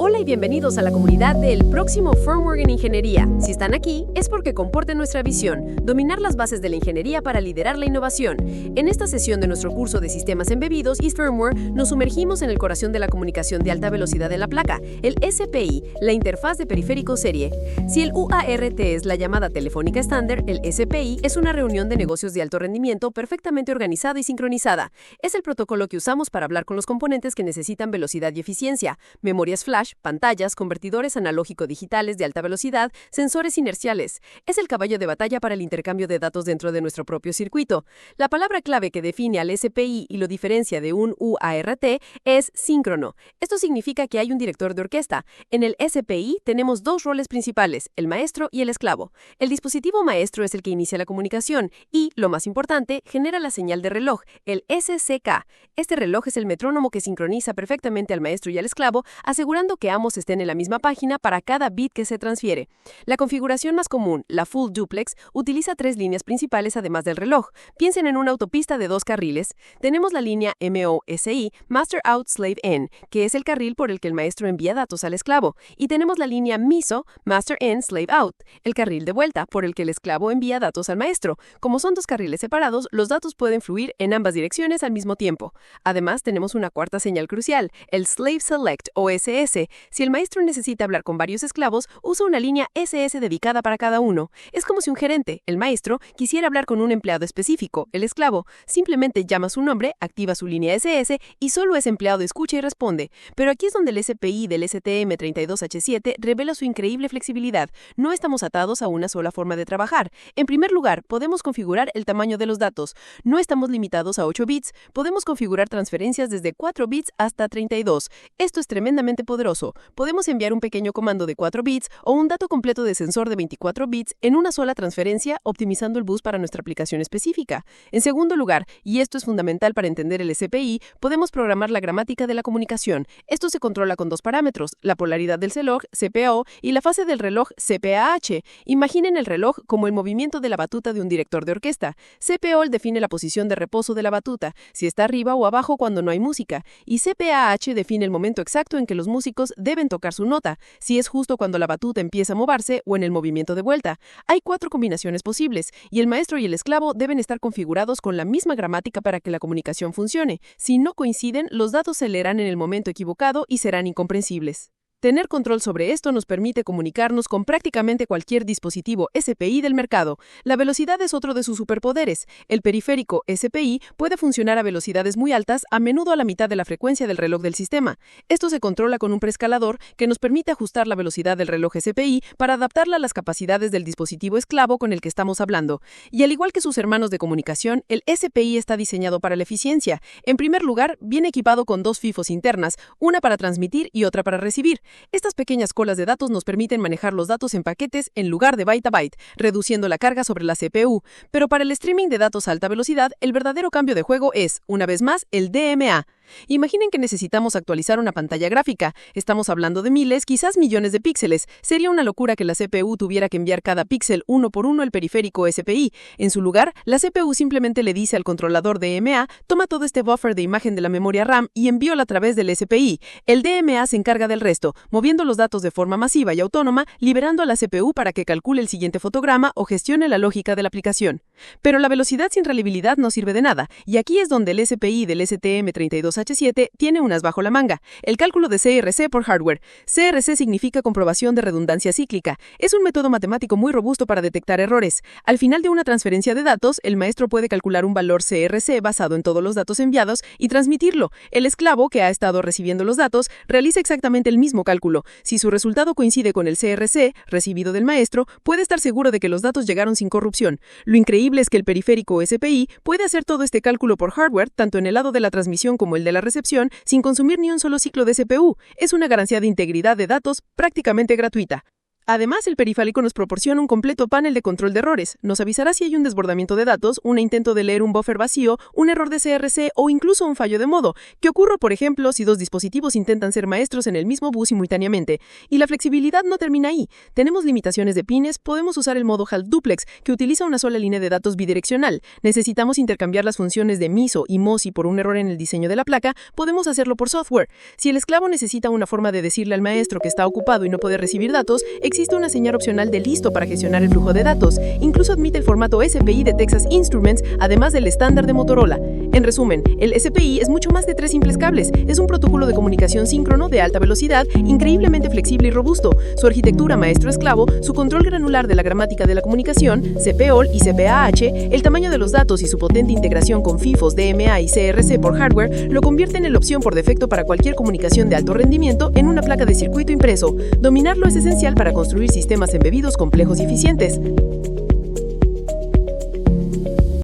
Hola y bienvenidos a la comunidad del próximo Firmware en Ingeniería. Si están aquí, es porque comparten nuestra visión, dominar las bases de la ingeniería para liderar la innovación. En esta sesión de nuestro curso de Sistemas Embebidos y Firmware, nos sumergimos en el corazón de la comunicación de alta velocidad en la placa, el SPI, la interfaz de periférico serie. Si el UART es la llamada telefónica estándar, el SPI es una reunión de negocios de alto rendimiento perfectamente organizada y sincronizada. Es el protocolo que usamos para hablar con los componentes que necesitan velocidad y eficiencia, memorias flash, pantallas, convertidores analógico-digitales de alta velocidad, sensores inerciales. Es el caballo de batalla para el intercambio de datos dentro de nuestro propio circuito. La palabra clave que define al SPI y lo diferencia de un UART es síncrono. Esto significa que hay un director de orquesta. En el SPI tenemos dos roles principales, el maestro y el esclavo. El dispositivo maestro es el que inicia la comunicación y, lo más importante, genera la señal de reloj, el SCK. Este reloj es el metrónomo que sincroniza perfectamente al maestro y al esclavo, asegurando que ambos estén en la misma página para cada bit que se transfiere. La configuración más común, la Full Duplex, utiliza tres líneas principales además del reloj. Piensen en una autopista de dos carriles. Tenemos la línea MOSI, Master Out Slave In, que es el carril por el que el maestro envía datos al esclavo. Y tenemos la línea MISO, Master In Slave Out, el carril de vuelta por el que el esclavo envía datos al maestro. Como son dos carriles separados, los datos pueden fluir en ambas direcciones al mismo tiempo. Además, tenemos una cuarta señal crucial, el Slave Select o SS. Si el maestro necesita hablar con varios esclavos, usa una línea SS dedicada para cada uno. Es como si un gerente, el maestro, quisiera hablar con un empleado específico, el esclavo. Simplemente llama su nombre, activa su línea SS y solo ese empleado escucha y responde. Pero aquí es donde el SPI del STM32H7 revela su increíble flexibilidad. No estamos atados a una sola forma de trabajar. En primer lugar, podemos configurar el tamaño de los datos. No estamos limitados a 8 bits. Podemos configurar transferencias desde 4 bits hasta 32. Esto es tremendamente poderoso. Podemos enviar un pequeño comando de 4 bits o un dato completo de sensor de 24 bits en una sola transferencia, optimizando el bus para nuestra aplicación específica. En segundo lugar, y esto es fundamental para entender el SPI, podemos programar la gramática de la comunicación. Esto se controla con dos parámetros, la polaridad del reloj, CPO, y la fase del reloj, CPAH. Imaginen el reloj como el movimiento de la batuta de un director de orquesta. CPO define la posición de reposo de la batuta, si está arriba o abajo cuando no hay música, y CPAH define el momento exacto en que los músicos deben tocar su nota, si es justo cuando la batuta empieza a moverse o en el movimiento de vuelta. Hay 4 combinaciones posibles, y el maestro y el esclavo deben estar configurados con la misma gramática para que la comunicación funcione. Si no coinciden, los datos se leerán en el momento equivocado y serán incomprensibles. Tener control sobre esto nos permite comunicarnos con prácticamente cualquier dispositivo SPI del mercado. La velocidad es otro de sus superpoderes. El periférico SPI puede funcionar a velocidades muy altas, a menudo a la mitad de la frecuencia del reloj del sistema. Esto se controla con un preescalador que nos permite ajustar la velocidad del reloj SPI para adaptarla a las capacidades del dispositivo esclavo con el que estamos hablando. Y al igual que sus hermanos de comunicación, el SPI está diseñado para la eficiencia. En primer lugar, viene equipado con dos FIFOs internas, una para transmitir y otra para recibir. Estas pequeñas colas de datos nos permiten manejar los datos en paquetes en lugar de byte a byte, reduciendo la carga sobre la CPU. Pero para el streaming de datos a alta velocidad, el verdadero cambio de juego es, una vez más, el DMA. Imaginen que necesitamos actualizar una pantalla gráfica. Estamos hablando de miles, quizás millones de píxeles. Sería una locura que la CPU tuviera que enviar cada píxel uno por uno al periférico SPI. En su lugar, la CPU simplemente le dice al controlador DMA, toma todo este buffer de imagen de la memoria RAM y envíola a través del SPI. El DMA se encarga del resto, moviendo los datos de forma masiva y autónoma, liberando a la CPU para que calcule el siguiente fotograma o gestione la lógica de la aplicación. Pero la velocidad sin reliabilidad no sirve de nada, y aquí es donde el SPI del STM32H7 tiene unas bajo la manga, el cálculo de CRC por hardware. CRC significa comprobación de redundancia cíclica. Es un método matemático muy robusto para detectar errores. Al final de una transferencia de datos, el maestro puede calcular un valor CRC basado en todos los datos enviados y transmitirlo. El esclavo, que ha estado recibiendo los datos, realiza exactamente el mismo cálculo. Si su resultado coincide con el CRC recibido del maestro, puede estar seguro de que los datos llegaron sin corrupción. Lo increíble es que el periférico SPI puede hacer todo este cálculo por hardware, tanto en el lado de la transmisión como el de la recepción, sin consumir ni un solo ciclo de CPU. Es una garantía de integridad de datos prácticamente gratuita. Además, el periférico nos proporciona un completo panel de control de errores. Nos avisará si hay un desbordamiento de datos, un intento de leer un buffer vacío, un error de CRC o incluso un fallo de modo, que ocurre, por ejemplo, si dos dispositivos intentan ser maestros en el mismo bus simultáneamente. Y la flexibilidad no termina ahí. Tenemos limitaciones de pines, podemos usar el modo Half Duplex, que utiliza una sola línea de datos bidireccional. Necesitamos intercambiar las funciones de MISO y MOSI por un error en el diseño de la placa, podemos hacerlo por software. Si el esclavo necesita una forma de decirle al maestro que está ocupado y no puede recibir datos, existe una señal opcional de listo para gestionar el flujo de datos. Incluso admite el formato SPI de Texas Instruments, además del estándar de Motorola. En resumen, el SPI es mucho más de 3 simples cables. Es un protocolo de comunicación síncrono de alta velocidad, increíblemente flexible y robusto. Su arquitectura maestro-esclavo, su control granular de la gramática de la comunicación, CPOL y CPAH, el tamaño de los datos y su potente integración con FIFOs, DMA y CRC por hardware lo convierten en la opción por defecto para cualquier comunicación de alto rendimiento en una placa de circuito impreso. Dominarlo es esencial para construir sistemas embebidos complejos y eficientes.